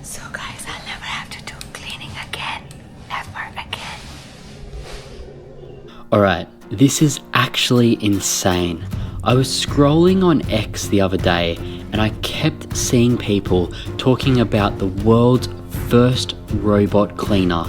So guys, I'll never have to do cleaning again. Never again. Alright, this is actually insane. I was scrolling on X the other day and I kept seeing people talking about the world's first robot cleaner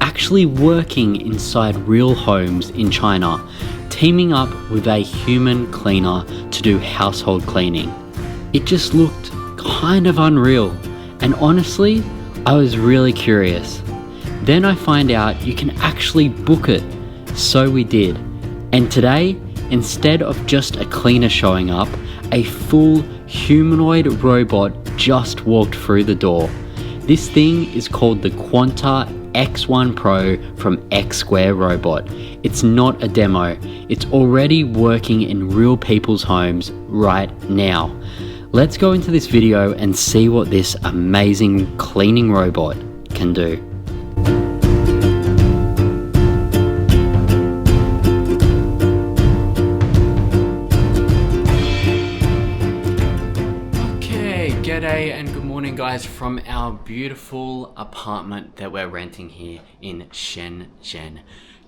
actually working inside real homes in China, teaming up with a human cleaner to do household cleaning. It just looked kind of unreal, and honestly, I was really curious. Then I find out you can actually book it, so we did. And today, instead of just a cleaner showing up, a full humanoid robot just walked through the door. This thing is called the Quanta X1 Pro from X Square Robot. It's not a demo, it's already working in real people's homes right now. Let's go into this video and see what this amazing cleaning robot can do. G'day and good morning guys from our beautiful apartment that we're renting here in Shenzhen,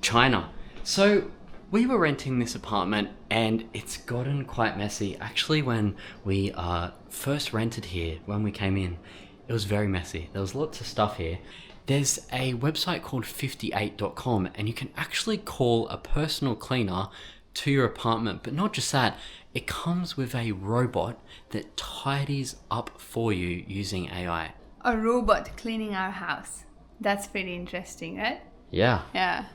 China. So we were renting this apartment and it's gotten quite messy. Actually, when we first rented here, when we came in, it was very messy. There was lots of stuff here. There's a website called 58.com and you can actually call a personal cleaner to your apartment, but not just that, it comes with a robot that tidies up for you using AI. A robot cleaning our house. That's pretty interesting, right? Yeah. Yeah.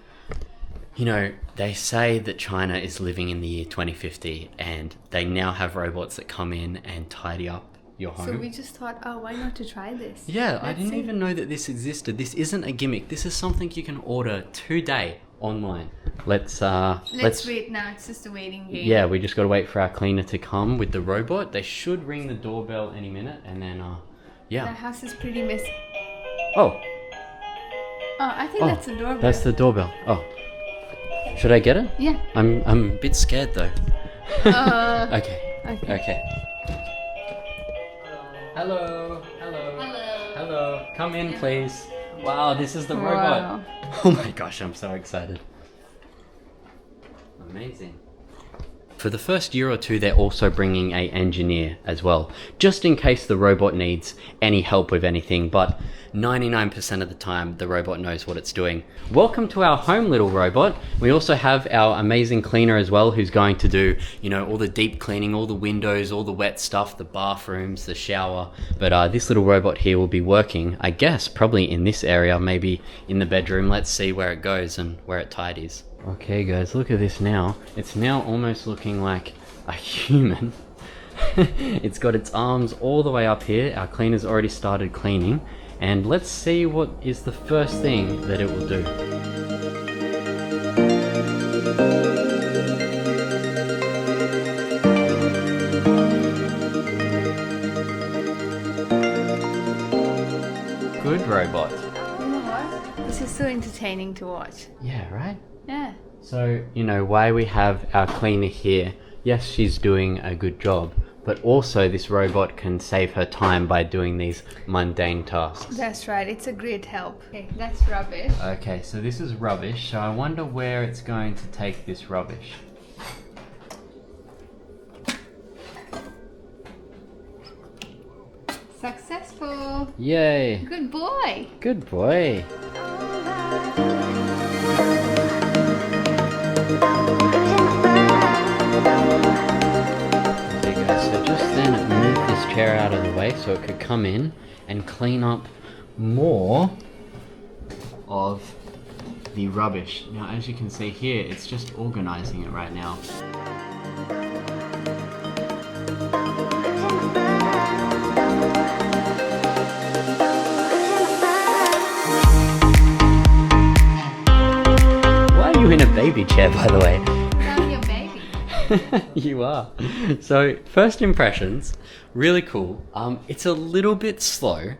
You know, they say that China is living in the year 2050 and they now have robots that come in and tidy up your home. So we just thought, oh, why not to try this? Yeah, I didn't even know that this existed. This isn't a gimmick. This is something you can order today online. Let's wait now. It's just a waiting game. Yeah, we just got to wait for our cleaner to come with the robot. They should ring the doorbell any minute, and then yeah. The house is pretty messy. Oh, I think that's the doorbell. That's the doorbell. Oh, should I get it? Yeah. I'm a bit scared though. Okay. Hello. Come in, please. Wow, this is the robot. Oh my gosh, I'm so excited. Amazing. For the first year or two, they're also bringing an engineer as well, just in case the robot needs any help with anything, but 99% of the time, the robot knows what it's doing. Welcome to our home, little robot. We also have our amazing cleaner as well, who's going to do, you know, all the deep cleaning, all the windows, all the wet stuff, the bathrooms, the shower. But this little robot here will be working, I guess, probably in this area, maybe in the bedroom. Let's see where it goes and where it tidies. Okay guys, look at this now. It's now almost looking like a human. It's got its arms all the way up here. Our cleaner's already started cleaning. And let's see what is the first thing that it will do. Good robot. You know what? This is so entertaining to watch. Yeah, right? Yeah. So, you know, why we have our cleaner here, yes, she's doing a good job, but also this robot can save her time by doing these mundane tasks. That's right, it's a great help. Okay, that's rubbish. Okay, so this is rubbish, so I wonder where it's going to take this rubbish. Successful. Yay! Good boy. Good boy. Okay guys, so just then move this chair out of the way so it could come in and clean up more of the rubbish. Now as you can see here, it's just organizing it right now. Why are you in a baby chair, by the way? I'm your baby. You are. So first impressions, really cool. It's a little bit slow,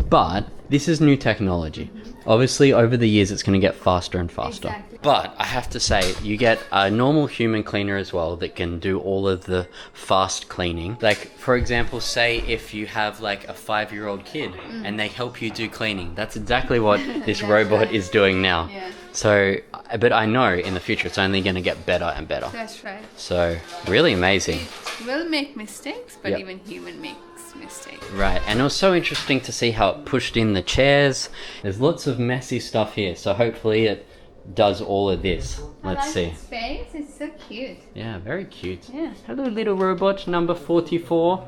but This is new technology. Obviously, over the years, it's going to get faster and faster. Exactly. But I have to say, you get a normal human cleaner as well that can do all of the fast cleaning. Like, for example, say if you have like a 5-year-old kid and they help you do cleaning. That's exactly what this robot is doing now. Yeah. So, but I know in the future it's only going to get better and better. That's right. So, really amazing. It will make mistakes, but Yep. even human makes mistakes. Right, and it was so interesting to see how it pushed in the chairs. There's lots of messy stuff here, so hopefully it does all of this. Let's see. Its face, it's so cute. Yeah, very cute. Yeah. Hello, little robot number 44.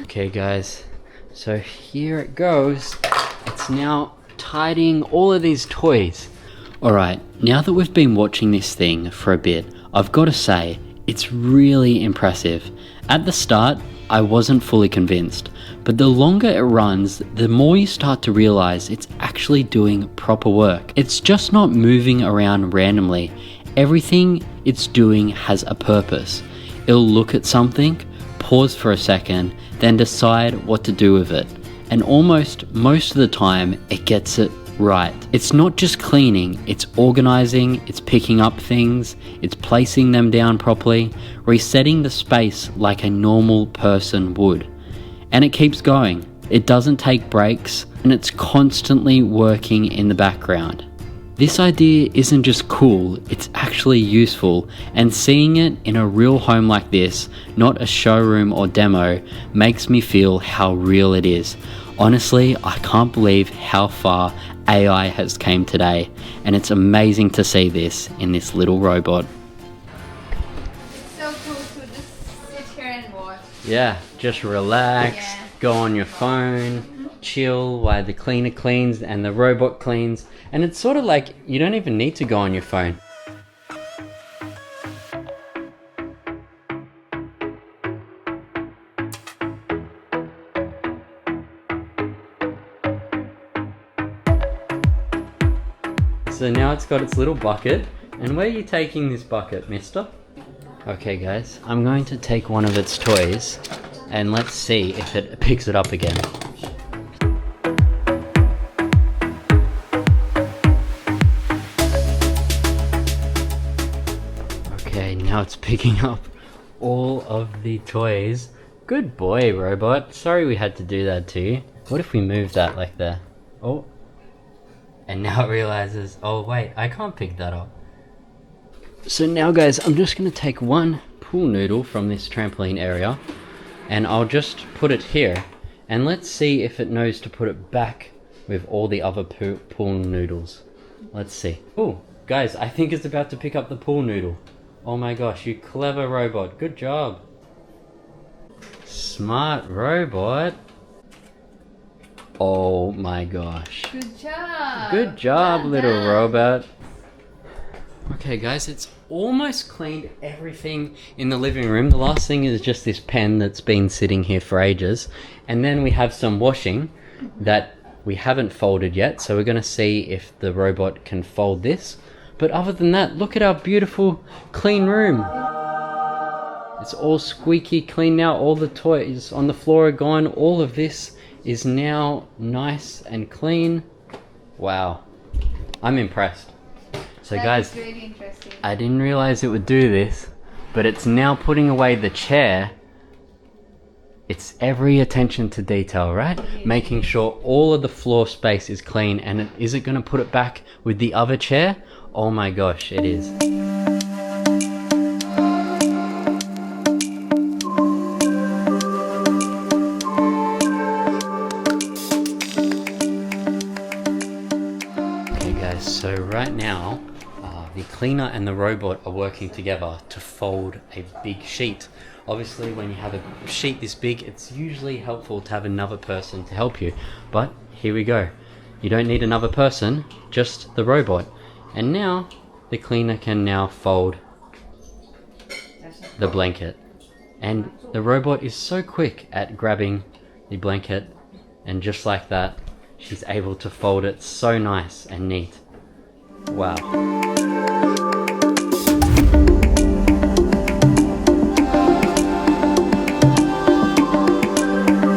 Okay, guys, so here it goes. It's now tidying all of these toys. Alright, now that we've been watching this thing for a bit, I've got to say, it's really impressive. At the start, I wasn't fully convinced, but the longer it runs, the more you start to realize it's actually doing proper work. It's just not moving around randomly. Everything it's doing has a purpose. It'll look at something, pause for a second, then decide what to do with it. And almost most of the time, it gets it right. It's not just cleaning, it's organizing, it's picking up things, it's placing them down properly, resetting the space like a normal person would. And it keeps going. It doesn't take breaks, and it's constantly working in the background. This idea isn't just cool, it's actually useful, and seeing it in a real home like this, not a showroom or demo, makes me feel how real it is. Honestly, I can't believe how far AI has came today, and it's amazing to see this in this little robot. It's so cool to just sit here and watch. Yeah, just relax, Yeah. go on your phone, chill while the cleaner cleans and the robot cleans, and it's sort of like you don't even need to go on your phone. So now it's got its little bucket. And where are you taking this bucket, mister? Okay guys, I'm going to take one of its toys and let's see if it picks it up again. Okay, now it's picking up all of the toys. Good boy, robot. Sorry we had to do that to you. What if we move that like there? Oh. And now it realizes, oh wait, I can't pick that up. So now guys, I'm just going to take one pool noodle from this trampoline area and I'll just put it here and let's see if it knows to put it back with all the other pool noodles. Let's see. Oh, guys, I think it's about to pick up the pool noodle. Oh my gosh, you clever robot. Good job. Smart robot. Oh my gosh. Good job. Good job, Well little done. robot. Okay guys, it's almost cleaned everything in the living room. The last thing is just this pen that's been sitting here for ages. And then we have some washing that we haven't folded yet. So we're going to see if the robot can fold this. But other than that, look at our beautiful clean room. It's all squeaky clean now. All the toys on the floor are gone. All of this is now nice and clean. Wow, I'm impressed. So That guys, is really interesting. I didn't realize it would do this, but it's now putting away the chair. It's every attention to detail, right? Making sure all of the floor space is clean. And is it going to put it back with the other chair? Oh my gosh, it is. Okay guys, so right now the cleaner and the robot are working together to fold a big sheet. Obviously when you have a sheet this big, it's usually helpful to have another person to help you. But here we go. You don't need another person, just the robot. And now the cleaner can now fold the blanket. And the robot is so quick at grabbing the blanket, and just like that, she's able to fold it so nice and neat. Wow.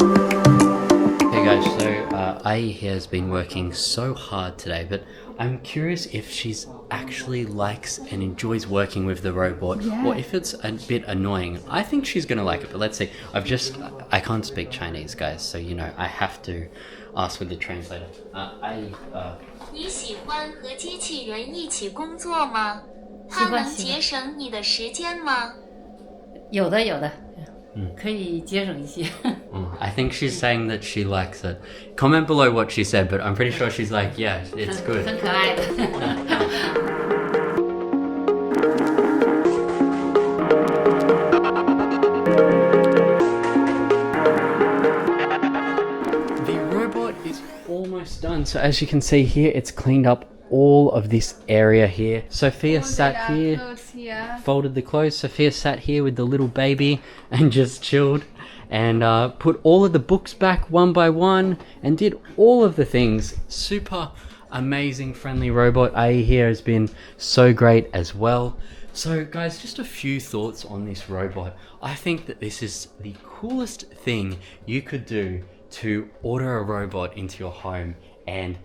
Okay guys, so Ai here has been working so hard today, but I'm curious if she's actually likes and enjoys working with the robot, or if it's a bit annoying. I think she's gonna like it, but let's see. I can't speak Chinese, guys, so you know I have to ask with the translator. 你喜欢和机器人一起工作吗？它能节省你的时间吗？有的，可以节省一些。I think she's saying that she likes it. Comment below what she said, but I'm pretty sure she's like, yeah, it's good. 很可爱的。The robot is almost done. So as you can see here, it's cleaned up all of this area here. Sophia sat here, folded the clothes. Sophia sat here with the little baby and just chilled and put all of the books back one by one and did all of the things. Super amazing friendly robot. Ai here has been so great as well. So guys, just a few thoughts on this robot. I think that this is the coolest thing you could do to order a robot into your home, and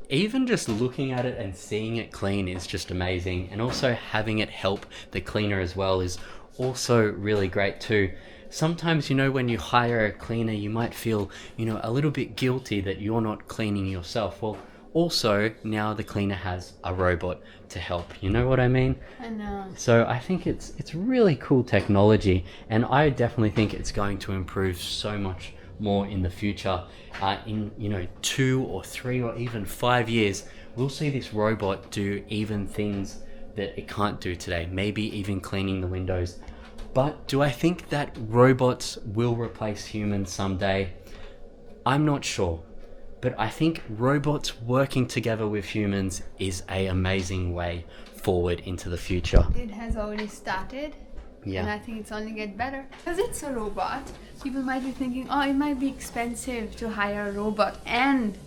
even just looking at it and seeing it clean is just amazing, and also having it help the cleaner as well is also really great too. Sometimes, you know, when you hire a cleaner, you might feel, you know, a little bit guilty that you're not cleaning yourself. Well, also now the cleaner has a robot to help, you know what I mean? I know. So I think it's really cool technology, and I definitely think it's going to improve so much more in the future. In 2 or 3 or even 5 years, we'll see this robot do even things that it can't do today, maybe even cleaning the windows. But do I think that robots will replace humans someday? I'm not sure, but I think robots working together with humans is an amazing way forward into the future. It has already started. Yeah. And I think it's only get better. Because it's a robot, people might be thinking, oh, it might be expensive to hire a robot and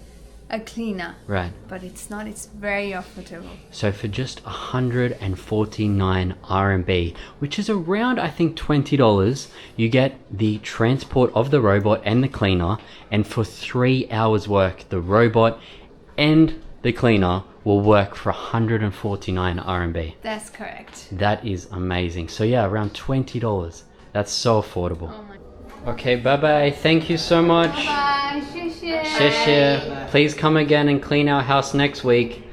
a cleaner. Right. But it's not, it's very affordable. So for just 149 RMB, which is around, I think, $20, you get the transport of the robot and the cleaner, and for 3 hours work, the robot and the cleaner will work for 149 RMB. That's correct. That is amazing. So yeah, around $20. That's so affordable. Oh my. Okay, bye-bye. Thank you so much. Bye. 谢谢. 谢谢. Please come again and clean our house next week.